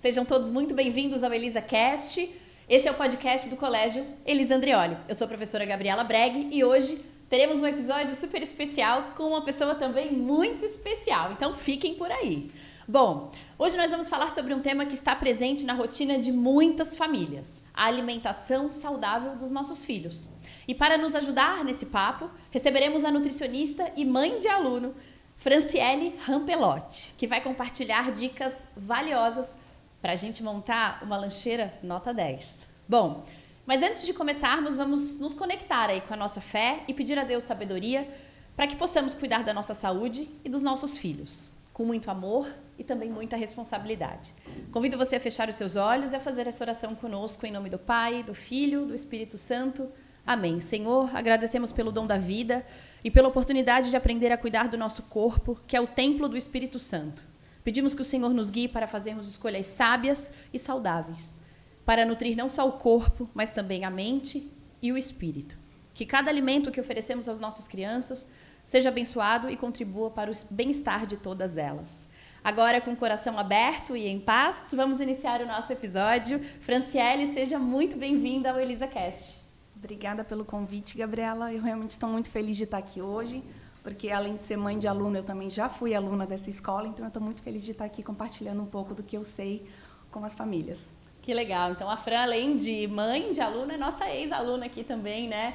Sejam todos muito bem-vindos ao ElisaCast. Esse é o podcast do Colégio Elisa Andreoli. Eu sou a professora Gabriela Breg e hoje teremos um episódio super especial com uma pessoa também muito especial, então fiquem por aí. Bom, hoje nós vamos falar sobre um tema que está presente na rotina de muitas famílias, a alimentação saudável dos nossos filhos. E para nos ajudar nesse papo, receberemos a nutricionista e mãe de aluno, Franciele Rampelotti, que vai compartilhar dicas valiosas para a gente montar uma lancheira nota 10. Bom, mas antes de começarmos, vamos nos conectar aí com a nossa fé e pedir a Deus sabedoria para que possamos cuidar da nossa saúde e dos nossos filhos, com muito amor e também muita responsabilidade. Convido você a fechar os seus olhos e a fazer essa oração conosco em nome do Pai, do Filho, do Espírito Santo. Amém. Senhor, agradecemos pelo dom da vida e pela oportunidade de aprender a cuidar do nosso corpo, que é o templo do Espírito Santo. Pedimos que o Senhor nos guie para fazermos escolhas sábias e saudáveis, para nutrir não só o corpo, mas também a mente e o espírito. Que cada alimento que oferecemos às nossas crianças seja abençoado e contribua para o bem-estar de todas elas. Agora, com o coração aberto e em paz, vamos iniciar o nosso episódio. Franciele, seja muito bem-vinda ao ElisaCast. Obrigada pelo convite, Gabriela. Eu realmente estou muito feliz de estar aqui hoje, porque além de ser mãe de aluno, eu também já fui aluna dessa escola, então eu estou muito feliz de estar aqui compartilhando um pouco do que eu sei com as famílias. Que legal. Então, a Fran, além de mãe de aluna, é nossa ex-aluna aqui também, né?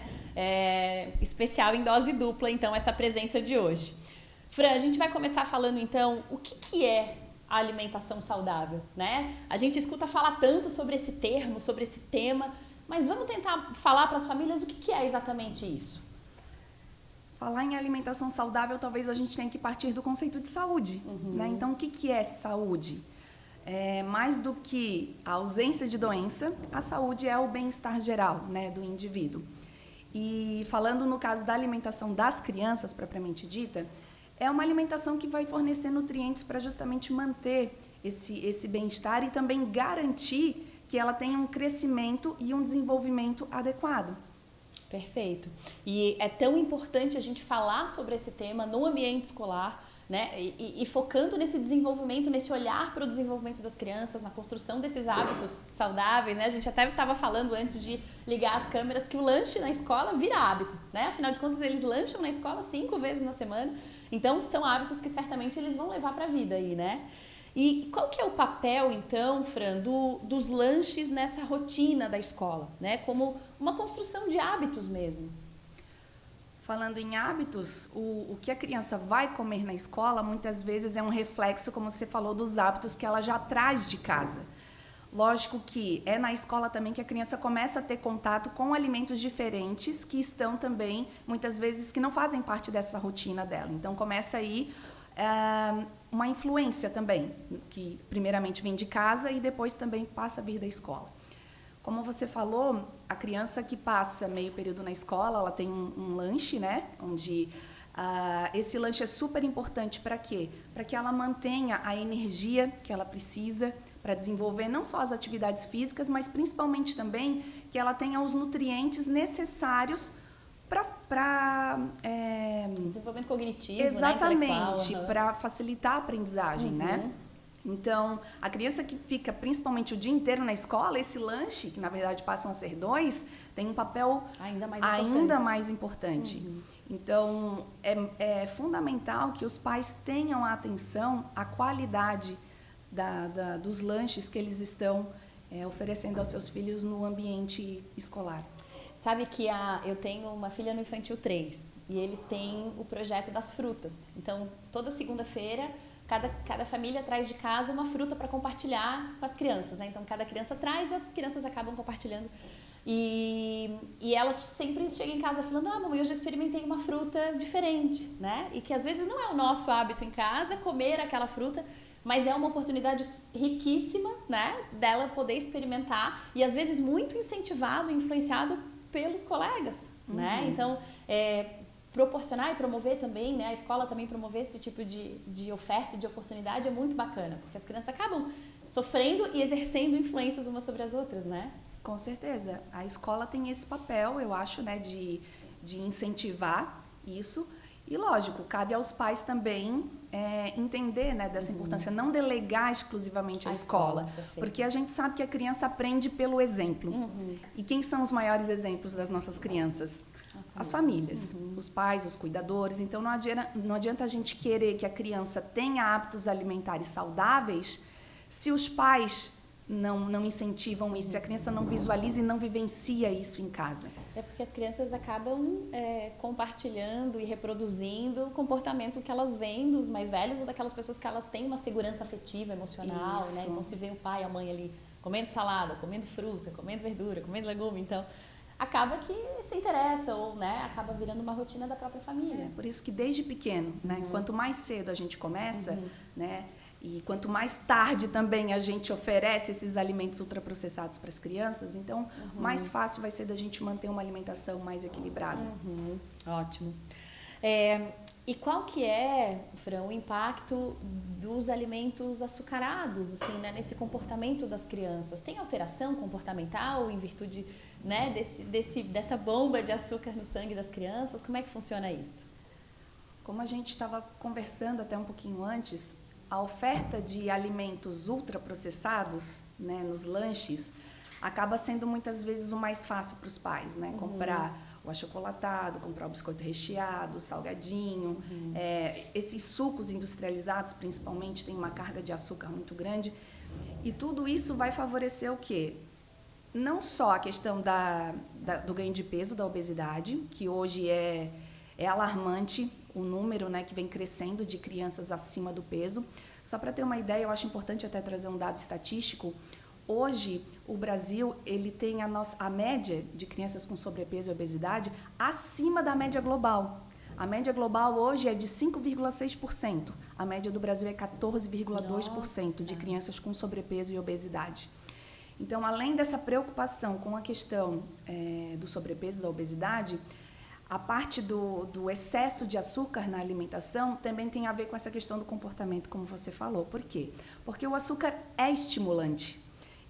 Especial em dose dupla, então, essa presença de hoje. Fran, a gente vai começar falando, então, o que é a alimentação saudável, né? A gente escuta falar tanto sobre esse termo, sobre esse tema, mas vamos tentar falar para as famílias do que é exatamente isso. Falar em alimentação saudável, talvez a gente tenha que partir do conceito de saúde, né? Então, o que é saúde? Mais do que a ausência de doença, a saúde é o bem-estar geral, né, do indivíduo. E falando no caso da alimentação das crianças, propriamente dita, é uma alimentação que vai fornecer nutrientes para justamente manter esse bem-estar e também garantir que ela tenha um crescimento e um desenvolvimento adequado. Perfeito. E é tão importante a gente falar sobre esse tema no ambiente escolar, né? E focando nesse desenvolvimento, nesse olhar para o desenvolvimento das crianças, na construção desses hábitos saudáveis, né? A gente até estava falando antes de ligar as câmeras que o lanche na escola vira hábito, né? Afinal de contas, eles lancham na escola 5 vezes na semana, então são hábitos que certamente eles vão levar para a vida aí, né? E qual que é o papel, então, Fran, dos lanches nessa rotina da escola, né? Como uma construção de hábitos mesmo. Falando em hábitos, o que a criança vai comer na escola, muitas vezes é um reflexo, como você falou, dos hábitos que ela já traz de casa. Lógico que é na escola também que a criança começa a ter contato com alimentos diferentes que estão também, muitas vezes, que não fazem parte dessa rotina dela. Então, começa aí uma influência também, que primeiramente vem de casa e depois também passa a vir da escola. Como você falou, a criança que passa meio período na escola, ela tem um lanche, né? Onde esse lanche é super importante para quê? Para que ela mantenha a energia que ela precisa para desenvolver não só as atividades físicas, mas principalmente também que ela tenha os nutrientes necessários para desenvolvimento cognitivo, exatamente, né, para facilitar a aprendizagem, né? Então, a criança que fica principalmente o dia inteiro na escola, esse lanche, que na verdade passam a ser 2, tem um papel ainda mais importante. Então, é fundamental que os pais tenham atenção à qualidade dos lanches que eles estão oferecendo aos seus filhos no ambiente escolar. Sabe que eu tenho uma filha no Infantil 3 e eles têm o projeto das frutas. Então, toda segunda-feira, cada família traz de casa uma fruta para compartilhar com as crianças, né? Então, cada criança traz e as crianças acabam compartilhando. E elas sempre chegam em casa falando, mamãe, eu já experimentei uma fruta diferente, né? E que às vezes não é o nosso hábito em casa comer aquela fruta, mas é uma oportunidade riquíssima, né? Dela poder experimentar e às vezes muito incentivado, influenciado pelos colegas, né? Então, proporcionar e promover também, né? A escola também promover esse tipo de oferta e de oportunidade é muito bacana, porque as crianças acabam sofrendo e exercendo influências umas sobre as outras, né? Com certeza. A escola tem esse papel, eu acho, né, de incentivar isso E, lógico, cabe aos pais também entender, né, dessa importância, não delegar exclusivamente à escola, porque a gente sabe que a criança aprende pelo exemplo. E quem são os maiores exemplos das nossas crianças? As famílias, os pais, os cuidadores. Então, não adianta a gente querer que a criança tenha hábitos alimentares saudáveis se os pais não incentivam isso, se a criança não visualiza e não vivencia isso em casa. É porque as crianças acabam compartilhando e reproduzindo o comportamento que elas veem dos mais velhos ou daquelas pessoas que elas têm uma segurança afetiva, emocional, né? Então, se vê o pai e a mãe ali comendo salada, comendo fruta, comendo verdura, comendo legume, então acaba que se interessa ou, né, acaba virando uma rotina da própria família. Por isso que desde pequeno, né, quanto mais cedo a gente começa, né, e quanto mais tarde também a gente oferece esses alimentos ultraprocessados para as crianças, então mais fácil vai ser da gente manter uma alimentação mais equilibrada. Ótimo. E qual que é, Fran, o impacto dos alimentos açucarados, assim, né, nesse comportamento das crianças? Tem alteração comportamental em virtude, né, dessa bomba de açúcar no sangue das crianças? Como é que funciona isso? Como a gente estava conversando até um pouquinho antes, a oferta de alimentos ultraprocessados, né, nos lanches acaba sendo muitas vezes o mais fácil para os pais, né? Comprar o achocolatado, comprar o biscoito recheado, o salgadinho. Esses sucos industrializados, principalmente, têm uma carga de açúcar muito grande. E tudo isso vai favorecer o quê? Não só a questão do ganho de peso, da obesidade, que hoje é alarmante o número, né, que vem crescendo de crianças acima do peso. Só para ter uma ideia, eu acho importante até trazer um dado estatístico. Hoje, o Brasil ele tem a média de crianças com sobrepeso e obesidade acima da média global. A média global hoje é de 5,6%. A média do Brasil é 14,2% de crianças com sobrepeso e obesidade. Então, além dessa preocupação com a questão do sobrepeso e da obesidade, a parte do excesso de açúcar na alimentação também tem a ver com essa questão do comportamento, como você falou. Por quê? Porque o açúcar é estimulante.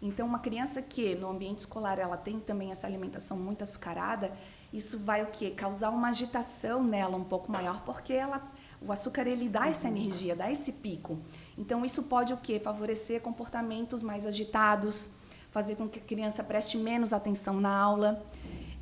Então, uma criança que no ambiente escolar ela tem também essa alimentação muito açucarada, isso vai o quê? Causar uma agitação nela um pouco maior, porque o açúcar ele dá essa energia, dá esse pico. Então, isso pode o quê? Favorecer comportamentos mais agitados, fazer com que a criança preste menos atenção na aula.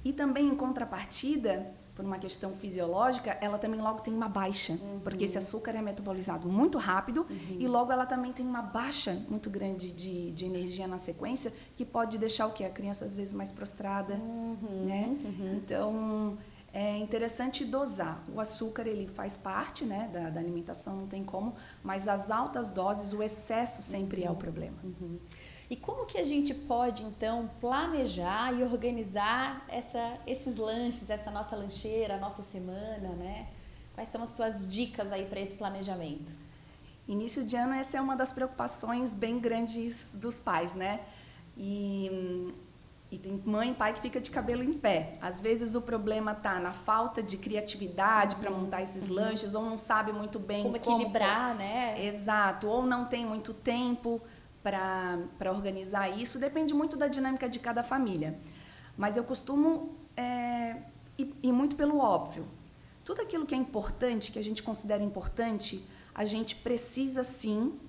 E também, em contrapartida, por uma questão fisiológica, ela também logo tem uma baixa, porque esse açúcar é metabolizado muito rápido e logo ela também tem uma baixa muito grande de energia na sequência, que pode deixar o quê? A criança às vezes mais prostrada, né? Então, é interessante dosar. O açúcar, ele faz parte, né, da alimentação, não tem como, mas as altas doses, o excesso sempre é o problema. E como que a gente pode, então, planejar e organizar esses lanches, essa nossa lancheira, a nossa semana, né? Quais são as tuas dicas aí para esse planejamento? Início de ano, essa é uma das preocupações bem grandes dos pais, né? E tem mãe e pai que fica de cabelo em pé. Às vezes o problema está na falta de criatividade para montar esses lanches, ou não sabe muito bem como equilibrar, né? Exato, ou não tem muito tempo para organizar isso. Depende muito da dinâmica de cada família. Mas eu costumo ir muito pelo óbvio. Tudo aquilo que é importante, que a gente considera importante, a gente precisa, sim,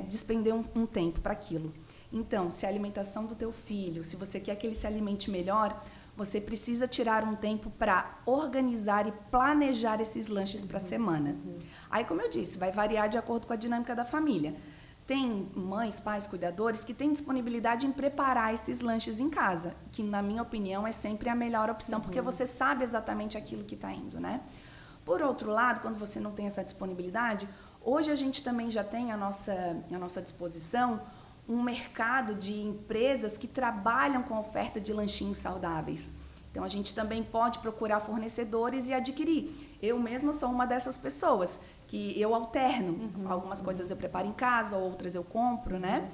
despender um tempo para aquilo. Então, se a alimentação do teu filho, se você quer que ele se alimente melhor, você precisa tirar um tempo para organizar e planejar esses lanches para a semana. Aí, como eu disse, vai variar de acordo com a dinâmica da família. Tem mães, pais, cuidadores que têm disponibilidade em preparar esses lanches em casa, que, na minha opinião, é sempre a melhor opção, porque você sabe exatamente aquilo que está indo, né? Por outro lado, quando você não tem essa disponibilidade, hoje a gente também já tem à nossa disposição um mercado de empresas que trabalham com oferta de lanchinhos saudáveis. Então, a gente também pode procurar fornecedores e adquirir. Eu mesma sou uma dessas pessoas que eu alterno. Algumas coisas eu preparo em casa, outras eu compro, né?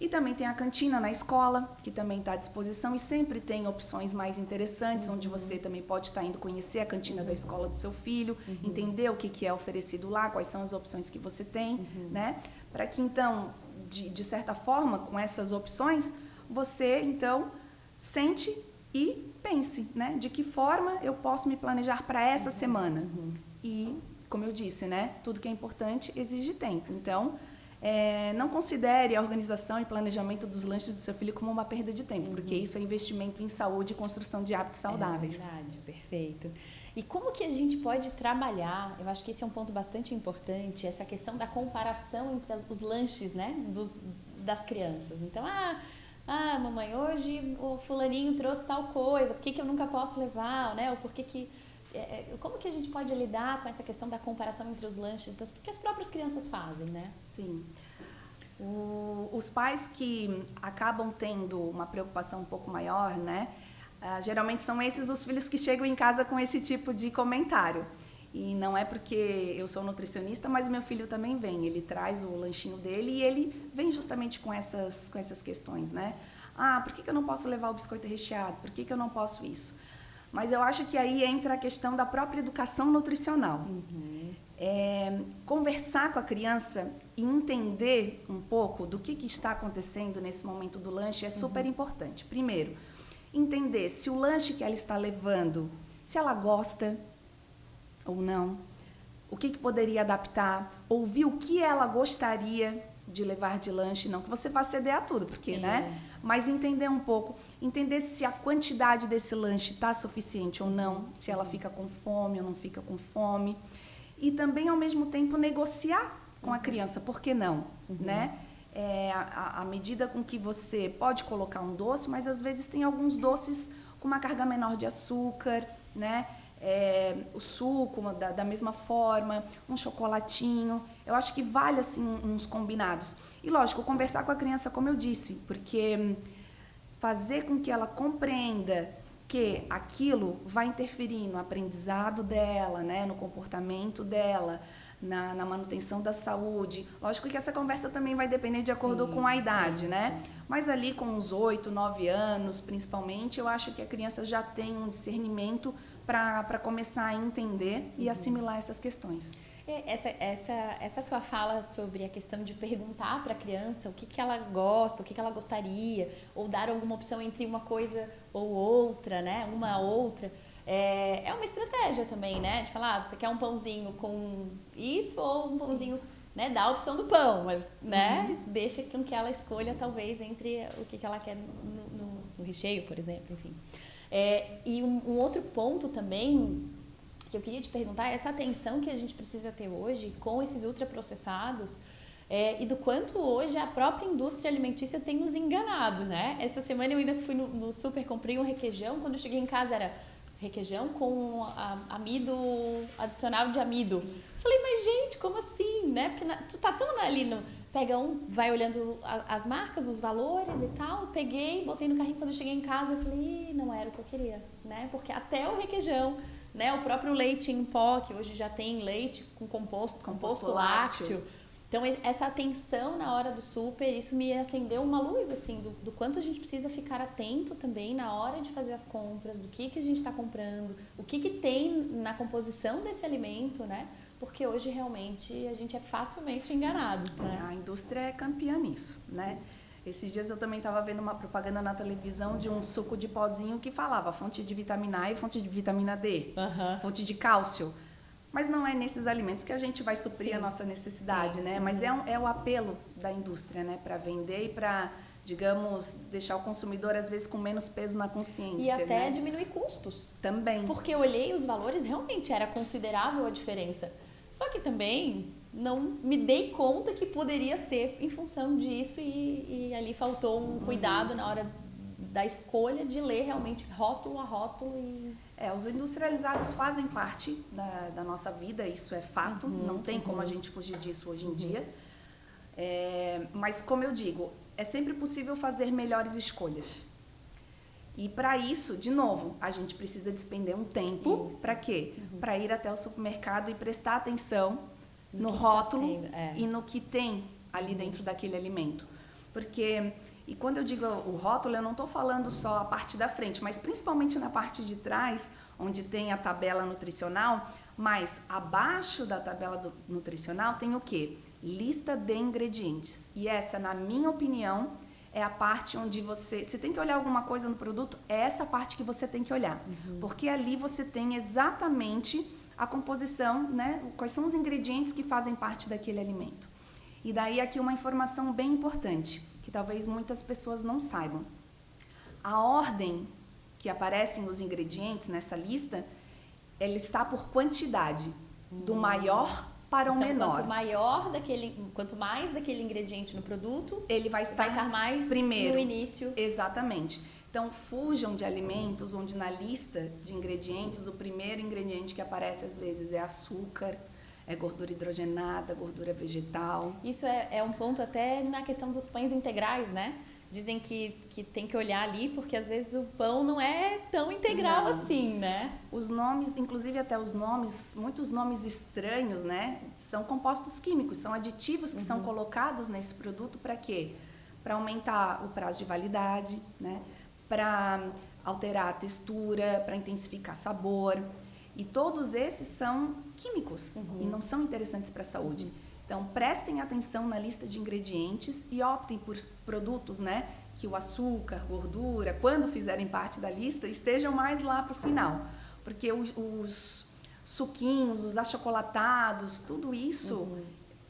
E também tem a cantina na escola, que também está à disposição e sempre tem opções mais interessantes, onde você também pode estar indo conhecer a cantina da escola do seu filho, entender o que é oferecido lá, quais são as opções que você tem, né? Para que, então, de certa forma, com essas opções, você, então, sente e pense, né? De que forma eu posso me planejar para essa semana. E, como eu disse, né? Tudo que é importante exige tempo. Então, não considere a organização e planejamento dos lanches do seu filho como uma perda de tempo, porque isso é investimento em saúde e construção de hábitos saudáveis. É verdade, perfeito. E como que a gente pode trabalhar, eu acho que esse é um ponto bastante importante, essa questão da comparação entre os lanches, né, das crianças. Então, mamãe, hoje o fulaninho trouxe tal coisa, por que eu nunca posso levar, né? Ou por que como que a gente pode lidar com essa questão da comparação entre os lanches porque as próprias crianças fazem, né? Sim. Os pais que acabam tendo uma preocupação um pouco maior, né? Geralmente são esses os filhos que chegam em casa com esse tipo de comentário. E não é porque eu sou nutricionista, mas meu filho também vem. Ele traz o lanchinho dele e ele vem justamente com essas questões, né? Por que eu não posso levar o biscoito recheado? Por que eu não posso isso? Mas eu acho que aí entra a questão da própria educação nutricional. Conversar com a criança e entender um pouco do que está acontecendo nesse momento do lanche é super importante. Primeiro, entender se o lanche que ela está levando, se ela gosta ou não, o que poderia adaptar, ouvir o que ela gostaria de levar de lanche, não que você vá ceder a tudo, porque, Sim, né? Mas entender um pouco, entender se a quantidade desse lanche está suficiente ou não, se ela fica com fome ou não fica com fome. E também, ao mesmo tempo, negociar com a criança, por que não, né? À medida com que você pode colocar um doce, mas às vezes tem alguns doces com uma carga menor de açúcar, né? O suco da mesma forma, um chocolatinho. Eu acho que vale assim uns combinados. E lógico, conversar com a criança, como eu disse, porque fazer com que ela compreenda que aquilo vai interferir no aprendizado dela, né? No comportamento dela, na manutenção da saúde. Lógico que essa conversa também vai depender de acordo com a idade, né? Sim. Mas ali com uns 8, 9 anos, principalmente, eu acho que a criança já tem um discernimento para começar a entender e assimilar essas questões. Essa tua fala sobre a questão de perguntar para a criança o que ela gosta, o que ela gostaria, ou dar alguma opção entre uma coisa ou outra, né? Uma outra. É uma estratégia também, né? De falar, você quer um pãozinho com isso ou um pãozinho, né? Dá a opção do pão, mas, né? Deixa com que ela escolha, talvez, entre o que ela quer no recheio, por exemplo, enfim. E um outro ponto também que eu queria te perguntar é essa atenção que a gente precisa ter hoje com esses ultraprocessados e do quanto hoje a própria indústria alimentícia tem nos enganado, né? Essa semana eu ainda fui no super, comprei um requeijão, quando eu cheguei em casa era requeijão com amido, adicional de amido. Falei, mas gente, como assim, né? Porque tu tá tão ali pega vai olhando as marcas, os valores e tal, peguei, botei no carrinho, quando eu cheguei em casa eu falei, não era o que eu queria, né? Porque até o requeijão, né? O próprio leite em pó, que hoje já tem leite com composto lácteo. Então, essa atenção na hora do super, isso me acendeu uma luz, assim, do quanto a gente precisa ficar atento também na hora de fazer as compras, do que a gente está comprando, o que tem na composição desse alimento, né? Porque hoje, realmente, a gente é facilmente enganado. Né? A indústria é campeã nisso, né? Esses dias eu também estava vendo uma propaganda na televisão de um suco de pozinho que falava fonte de vitamina A e fonte de vitamina D, fonte de cálcio. Mas não é nesses alimentos que a gente vai suprir a nossa necessidade, né? Mas é o apelo da indústria, né? Para vender e para, digamos, deixar o consumidor, às vezes, com menos peso na consciência. E até né? diminuir custos. Também. Porque eu olhei os valores, realmente era considerável a diferença. Só que também não me dei conta que poderia ser em função disso e ali faltou um cuidado na hora da escolha de ler realmente rótulo a rótulo. Os industrializados fazem parte da nossa vida, isso é fato, não tem como a gente fugir disso hoje em dia. Mas, como eu digo, é sempre possível fazer melhores escolhas. E para isso, de novo, a gente precisa despender um tempo. Para quê? Para ir até o supermercado e prestar atenção no rótulo e no que tem ali dentro daquele alimento. Porque, e quando eu digo o rótulo, eu não estou falando só a parte da frente, mas principalmente na parte de trás, onde tem a tabela nutricional, mas abaixo da tabela nutricional tem o quê? Lista de ingredientes. E essa, na minha opinião, é a parte onde você... Se tem que olhar alguma coisa no produto, é essa parte que você tem que olhar. Porque ali você tem exatamente a composição, né? Quais são os ingredientes que fazem parte daquele alimento. E daí aqui uma informação bem importante, que talvez muitas pessoas não saibam. A ordem que aparece nos ingredientes nessa lista, ela está por quantidade, do maior para o menor. Quanto mais daquele ingrediente no produto, ele vai estar mais primeiro no início. Exatamente. Então, fujam de alimentos onde na lista de ingredientes, o primeiro ingrediente que aparece às vezes é açúcar, é gordura hidrogenada, gordura vegetal. Isso é um ponto até na questão dos pães integrais, né? Dizem que tem que olhar ali, porque às vezes o pão não é tão integral assim, né? Os nomes, inclusive até os nomes, muitos nomes estranhos, né? São compostos químicos, são aditivos que são colocados nesse produto para quê? Para aumentar o prazo de validade, né? Para alterar a textura, para intensificar sabor. E todos esses são químicos e não são interessantes para a saúde. Então, prestem atenção na lista de ingredientes e optem por produtos, né, que o açúcar, gordura, quando fizerem parte da lista, estejam mais lá para o final. Porque os suquinhos, os achocolatados, tudo isso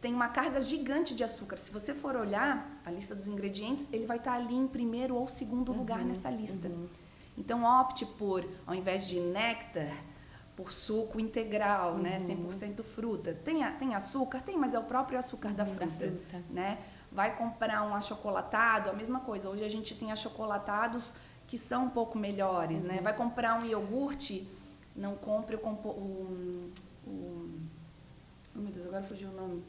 tem uma carga gigante de açúcar. Se você for olhar a lista dos ingredientes, ele vai estar ali em primeiro ou segundo lugar nessa lista. Então, opte por, ao invés de néctar, por suco integral, né? 100% fruta. Tem açúcar? Tem, mas é o próprio açúcar da fruta. Né? Vai comprar um achocolatado, a mesma coisa. Hoje a gente tem achocolatados que são um pouco melhores, né? Vai comprar um iogurte, não compre meu Deus, agora fugiu o nome.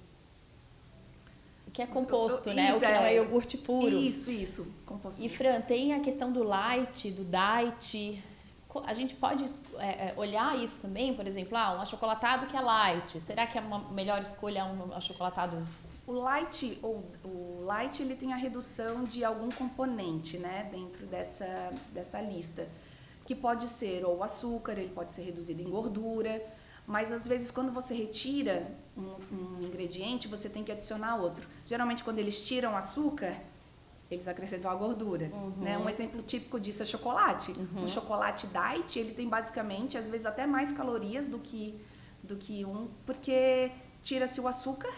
Que é composto, né? O que não é iogurte puro. Isso. Composto. E, Fran, tem a questão do light, do diet. A gente pode olhar isso também, por exemplo, um achocolatado que é light. Será que é uma melhor escolha um achocolatado? O light ele tem a redução de algum componente, né, dentro dessa lista, que pode ser ou açúcar, ele pode ser reduzido em gordura, mas às vezes quando você retira um ingrediente, você tem que adicionar outro. Geralmente quando eles tiram açúcar, eles acrescentam a gordura, né? Um exemplo típico disso é chocolate. Um chocolate diet, ele tem basicamente, às vezes, até mais calorias do que porque tira-se o açúcar,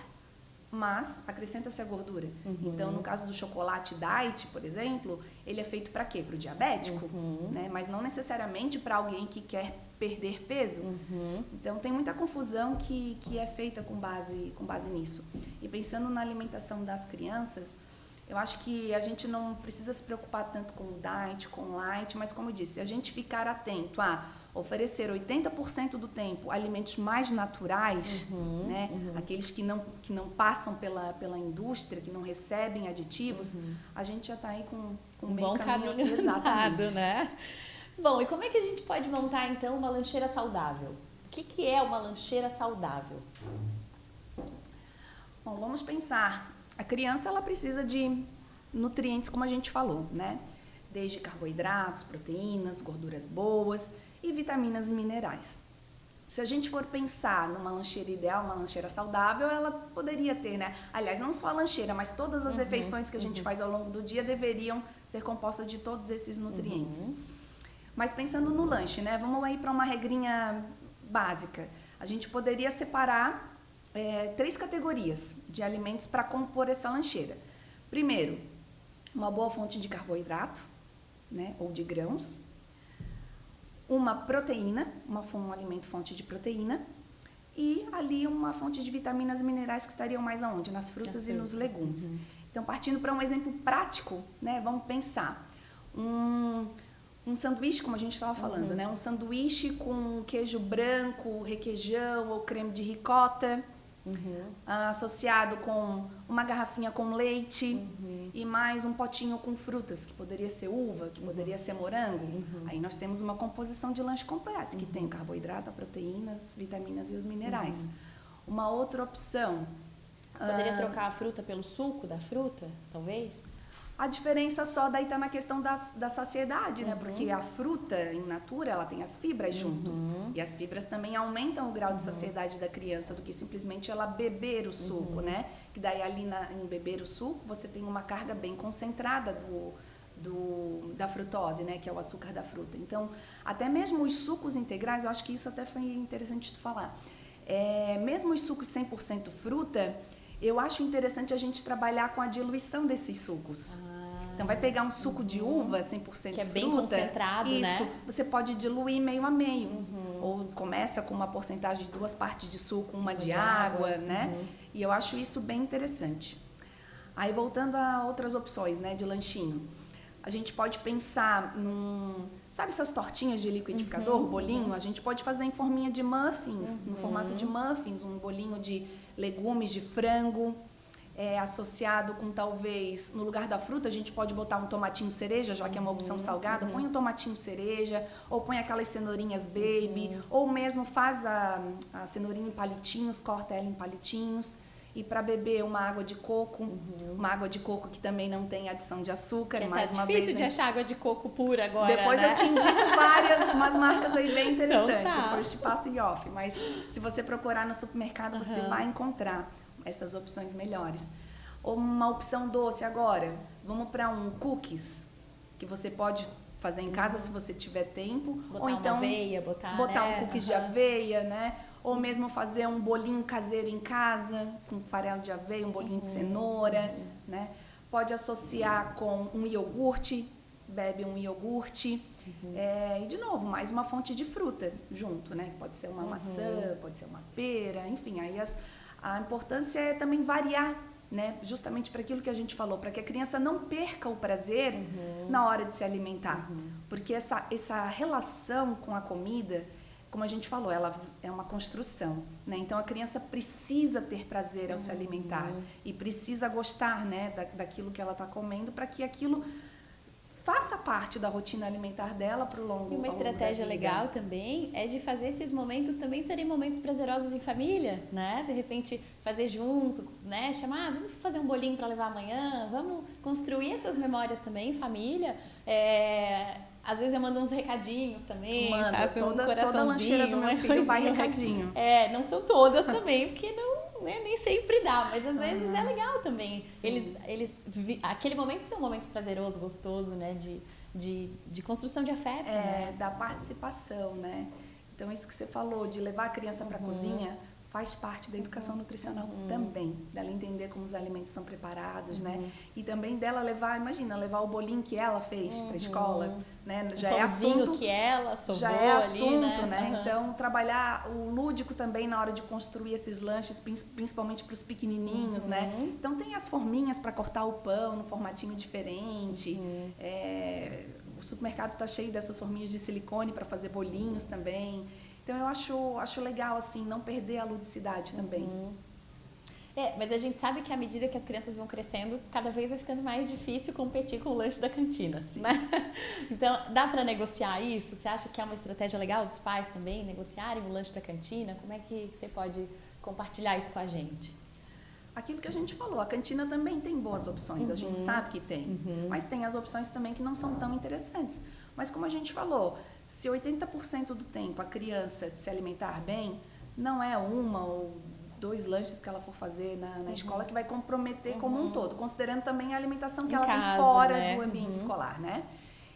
mas acrescenta-se a gordura. Então, no caso do chocolate diet, por exemplo, ele é feito para quê? Para o diabético, né? Mas não necessariamente para alguém que quer perder peso. Então, tem muita confusão que é feita com base nisso. E pensando na alimentação das crianças, eu acho que a gente não precisa se preocupar tanto com o diet, com o light, mas como eu disse, se a gente ficar atento a oferecer 80% do tempo alimentos mais naturais, né? Aqueles que não passam pela indústria, que não recebem aditivos, a gente já está aí com um bom caminho exatamente, né? Bom, e como é que a gente pode montar então uma lancheira saudável? O que é uma lancheira saudável? Bom, vamos pensar. A criança, ela precisa de nutrientes, como a gente falou, né? Desde carboidratos, proteínas, gorduras boas e vitaminas e minerais. Se a gente for pensar numa lancheira ideal, uma lancheira saudável, ela poderia ter, né? Aliás, não só a lancheira, mas todas as refeições que a gente faz ao longo do dia deveriam ser compostas de todos esses nutrientes. Mas pensando no lanche, né? Vamos aí para uma regrinha básica. A gente poderia separar 3 categorias de alimentos para compor essa lancheira. Primeiro, uma boa fonte de carboidrato, né, ou de grãos. Uma proteína, um alimento fonte de proteína. E ali uma fonte de vitaminas e minerais que estariam mais aonde? Nas frutas e nos legumes. Então, partindo para um exemplo prático, né, vamos pensar. Um sanduíche, como a gente estava falando, né? Um sanduíche com queijo branco, requeijão ou creme de ricota, associado com uma garrafinha com leite e mais um potinho com frutas, que poderia ser uva, que poderia ser morango. Aí nós temos uma composição de lanche completo, que tem carboidrato, a proteína, as vitaminas e os minerais. Uma outra opção... Poderia trocar a fruta pelo suco da fruta, talvez? A diferença só daí está na questão da saciedade, né? Porque a fruta, in natura, ela tem as fibras junto. E as fibras também aumentam o grau de saciedade da criança do que simplesmente ela beber o suco, né? Que daí ali em beber o suco, você tem uma carga bem concentrada da frutose, né? Que é o açúcar da fruta. Então, até mesmo os sucos integrais, eu acho que isso até foi interessante de falar. Mesmo os sucos 100% fruta, eu acho interessante a gente trabalhar com a diluição desses sucos. Então, vai pegar um suco de uva 100% fruta. Que é bem concentrado, isso, né? Você pode diluir meio a meio. Ou começa com uma porcentagem de 2 partes de suco, uma de água, né? E eu acho isso bem interessante. Aí, voltando a outras opções, né, de lanchinho. A gente pode pensar sabe essas tortinhas de liquidificador, bolinho? A gente pode fazer em forminha de muffins, no formato de muffins, um bolinho de legumes, de frango, associado com talvez, no lugar da fruta, a gente pode botar um tomatinho cereja, já que é uma opção salgada, põe um tomatinho cereja, ou põe aquelas cenourinhas baby, ou mesmo faz a cenourinha em palitinhos, corta ela em palitinhos. E para beber uma água de coco, uma água de coco que também não tem adição de açúcar. Que mais uma difícil vez, de achar água de coco pura agora, depois né? eu te indico umas marcas aí bem interessantes. Então tá. Depois te passo em off. Mas se você procurar no supermercado, você vai encontrar essas opções melhores. Ou uma opção doce agora. Vamos para um cookies, que você pode fazer em casa se você tiver tempo. Botar ou então uma aveia, botar um cookies de aveia, né? Ou mesmo fazer um bolinho caseiro em casa, com farelo de aveia, um bolinho de cenoura, né? Pode associar com um iogurte, bebe um iogurte. E, de novo, mais uma fonte de fruta junto, né? Pode ser uma maçã, pode ser uma pera, enfim. Aí a importância é também variar, né? Justamente para aquilo que a gente falou, para que a criança não perca o prazer na hora de se alimentar. Porque essa relação com a comida, como a gente falou, ela é uma construção, né? Então, a criança precisa ter prazer ao se alimentar e precisa gostar, né, daquilo que ela está comendo para que aquilo faça parte da rotina alimentar dela para o longo. E uma estratégia legal também é de fazer esses momentos também serem momentos prazerosos em família, né? De repente, fazer junto, né? Chamar, vamos fazer um bolinho para levar amanhã, vamos construir essas memórias também em família. Às vezes eu mando uns recadinhos também, faço um coraçãozinho. Toda lancheira do meu filho vai recadinho. Não são todas também, porque não, né, nem sempre dá, mas às vezes é legal também. Aquele momento é um momento prazeroso, gostoso, né, de construção de afeto. Né? Da participação, né? Então, isso que você falou, de levar a criança para a cozinha, faz parte da educação nutricional também, dela entender como os alimentos são preparados, né? E também dela levar o bolinho que ela fez para a escola, né? Já é assunto que ela sovou já é assunto, ali, né? Então, trabalhar o lúdico também na hora de construir esses lanches, principalmente para os pequenininhos, né? Então, tem as forminhas para cortar o pão no formatinho diferente. O supermercado está cheio dessas forminhas de silicone para fazer bolinhos também. Então, eu acho legal, assim, não perder a ludicidade também. Mas a gente sabe que à medida que as crianças vão crescendo, cada vez vai ficando mais difícil competir com o lanche da cantina. Né? Então, dá para negociar isso? Você acha que é uma estratégia legal dos pais também, negociarem o lanche da cantina? Como é que você pode compartilhar isso com a gente? Aquilo que a gente falou, a cantina também tem boas opções, a gente sabe que tem. Mas tem as opções também que não são tão interessantes. Mas como a gente falou, se 80% do tempo a criança se alimentar bem, não é uma ou 2 lanches que ela for fazer na escola que vai comprometer como um todo, considerando também a alimentação que ela tem fora do ambiente escolar, né?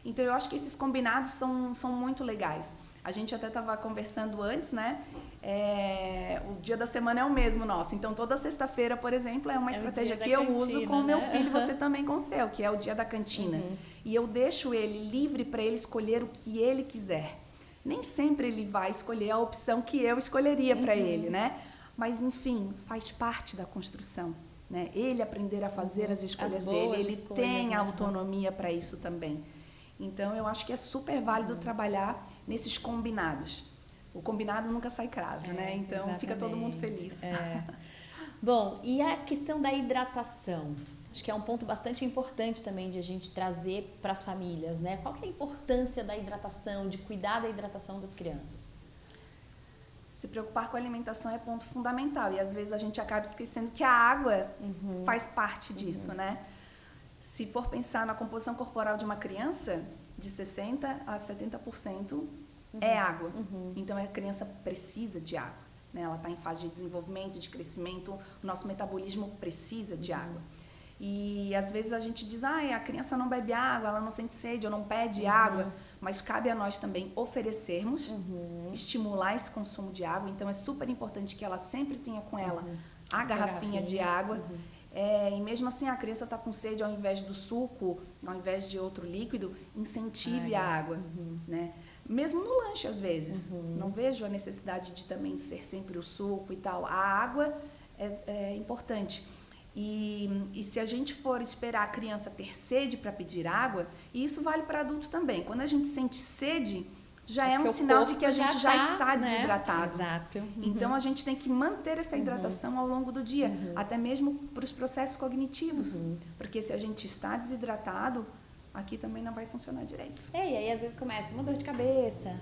Então, eu acho que esses combinados são muito legais. A gente até estava conversando antes, né? O dia da semana é o mesmo nosso. Então, toda sexta-feira, por exemplo, é uma estratégia que eu uso com o meu filho, você também com o seu, que é o dia da cantina. E eu deixo ele livre para ele escolher o que ele quiser. Nem sempre ele vai escolher a opção que eu escolheria para ele, né? Mas, enfim, faz parte da construção, né? Ele aprender a fazer as escolhas dele, ele tem a autonomia para isso também. Então, eu acho que é super válido trabalhar nesses combinados. O combinado nunca sai cravo, né? Então, exatamente. Fica todo mundo feliz. Bom, e a questão da hidratação? Acho que é um ponto bastante importante também de a gente trazer para as famílias, né? Qual que é a importância da hidratação, de cuidar da hidratação das crianças? Se preocupar com a alimentação é ponto fundamental. E, às vezes, a gente acaba esquecendo que a água faz parte disso, né? Se for pensar na composição corporal de uma criança, de 60% a 70% é água. Então, a criança precisa de água, né? Ela está em fase de desenvolvimento, de crescimento, o nosso metabolismo precisa de água. E, às vezes, a gente diz, a criança não bebe água, ela não sente sede ou não pede água, mas cabe a nós também oferecermos, estimular esse consumo de água. Então, é super importante que ela sempre tenha com ela a garrafinha de água. E mesmo assim, a criança está com sede, ao invés do suco, ao invés de outro líquido, incentive a água, né? Mesmo no lanche, às vezes. Não vejo a necessidade de também ser sempre o suco e tal. A água é importante. E se a gente for esperar a criança ter sede para pedir água, e isso vale para adulto também. Quando a gente sente sede, já é um sinal de que a gente já está desidratado. Exato. Então, a gente tem que manter essa hidratação ao longo do dia, até mesmo para os processos cognitivos. Porque se a gente está desidratado, aqui também não vai funcionar direito. E aí, às vezes, começa uma dor de cabeça.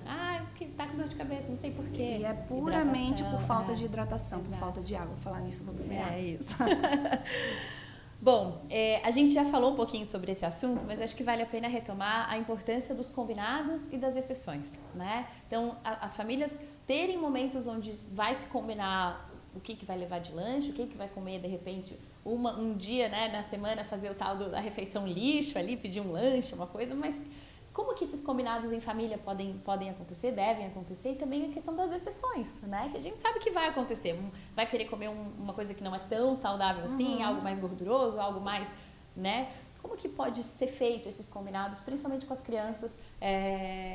Que tá com dor de cabeça, não sei porquê. E é puramente por falta de hidratação, por falta de água. Vou falar nisso, vou beber água. É isso. Bom, a gente já falou um pouquinho sobre esse assunto, mas acho que vale a pena retomar a importância dos combinados e das exceções, né? Então, as famílias terem momentos onde vai se combinar o que vai levar de lanche, o que vai comer, de repente, um dia, né, na semana, fazer o tal da refeição lixo ali, pedir um lanche, uma coisa, mas como que esses combinados em família podem acontecer, devem acontecer, e também a questão das exceções, né? Que a gente sabe que vai acontecer. Vai querer comer uma coisa que não é tão saudável assim, algo mais gorduroso, algo mais, né? Como que pode ser feito esses combinados, principalmente com as crianças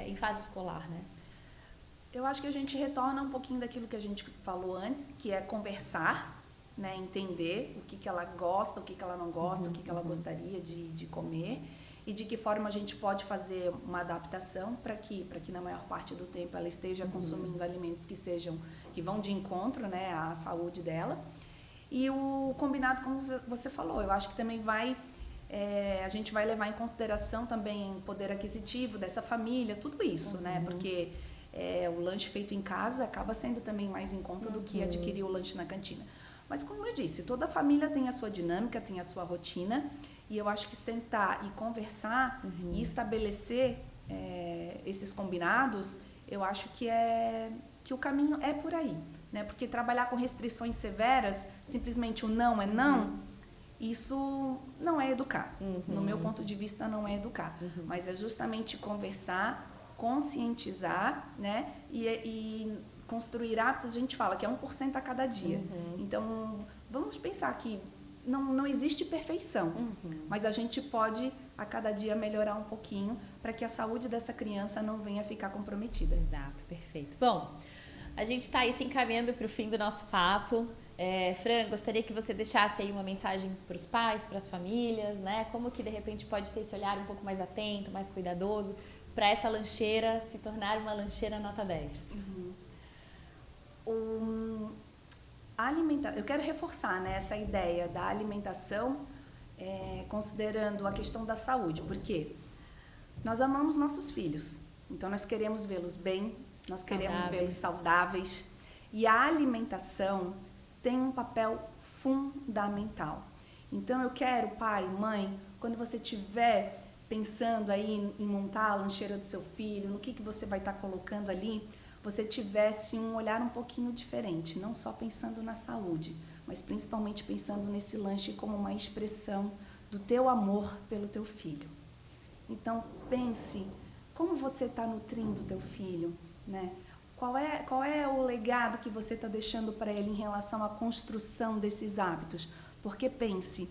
em fase escolar, né? Eu acho que a gente retorna um pouquinho daquilo que a gente falou antes, que é conversar, né? Entender o que ela gosta, o que ela não gosta, o que ela gostaria de comer. E de que forma a gente pode fazer uma adaptação para que na maior parte do tempo ela esteja consumindo alimentos que vão de encontro, né, à saúde dela. E o combinado, como você falou, eu acho que também a gente vai levar em consideração também o poder aquisitivo dessa família, tudo isso, né? Porque o lanche feito em casa acaba sendo também mais em conta do que adquirir o lanche na cantina. Mas, como eu disse, toda família tem a sua dinâmica, tem a sua rotina. E eu acho que sentar e conversar e estabelecer esses combinados, eu acho que o caminho é por aí, né? Porque trabalhar com restrições severas, simplesmente o não é não, isso não é educar. No meu ponto de vista, não é educar. Mas é justamente conversar, conscientizar, né? E construir hábitos, a gente fala que é 1% a cada dia. Então, vamos pensar que não existe perfeição, mas a gente pode, a cada dia, melhorar um pouquinho para que a saúde dessa criança não venha a ficar comprometida. Exato, perfeito. Bom, a gente está aí se encaminhando para o fim do nosso papo. Fran, gostaria que você deixasse aí uma mensagem para os pais, para as famílias, né? Como que, de repente, pode ter esse olhar um pouco mais atento, mais cuidadoso, para essa lancheira se tornar uma lancheira nota 10? Eu quero reforçar, né, essa ideia da alimentação, considerando a questão da saúde, porque nós amamos nossos filhos, então nós queremos vê-los bem, nós queremos vê-los saudáveis, e a alimentação tem um papel fundamental. Então eu quero, pai, mãe, quando você estiver pensando aí em montar a lancheira do seu filho, no que você vai estar colocando ali, você tivesse um olhar um pouquinho diferente, não só pensando na saúde, mas principalmente pensando nesse lanche como uma expressão do teu amor pelo teu filho. Então, pense como você está nutrindo o teu filho, né? Qual é o legado que você está deixando para ele em relação à construção desses hábitos? Porque pense,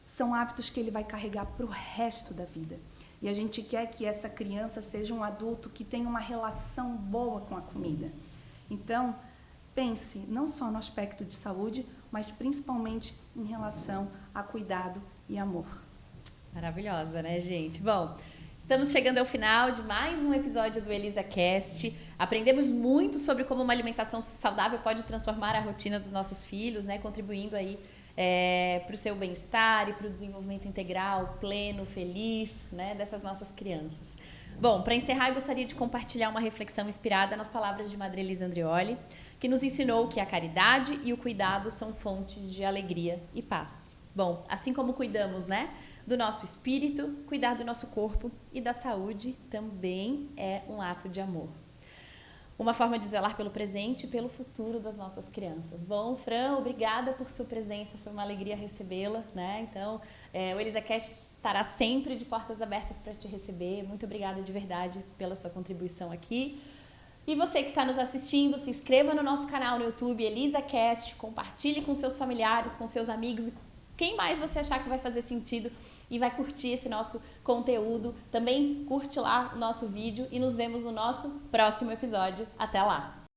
são hábitos que ele vai carregar para o resto da vida. E a gente quer que essa criança seja um adulto que tenha uma relação boa com a comida. Então, pense não só no aspecto de saúde, mas principalmente em relação a cuidado e amor. Maravilhosa, né, gente? Bom, estamos chegando ao final de mais um episódio do ElisaCast. Aprendemos muito sobre como uma alimentação saudável pode transformar a rotina dos nossos filhos, né, contribuindo aí para o seu bem-estar e para o desenvolvimento integral, pleno, feliz, né, dessas nossas crianças. Bom, para encerrar, eu gostaria de compartilhar uma reflexão inspirada nas palavras de Madre Elisa Andrioli, que nos ensinou que a caridade e o cuidado são fontes de alegria e paz. Bom, assim como cuidamos, né, do nosso espírito, cuidar do nosso corpo e da saúde também é um ato de amor. Uma forma de zelar pelo presente e pelo futuro das nossas crianças. Bom, Fran, obrigada por sua presença, foi uma alegria recebê-la, né? Então, o ElisaCast estará sempre de portas abertas para te receber. Muito obrigada de verdade pela sua contribuição aqui. E você que está nos assistindo, se inscreva no nosso canal no YouTube, ElisaCast, compartilhe com seus familiares, com seus amigos e quem mais você achar que vai fazer sentido e vai curtir esse nosso conteúdo. Também curte lá o nosso vídeo e nos vemos no nosso próximo episódio. Até lá!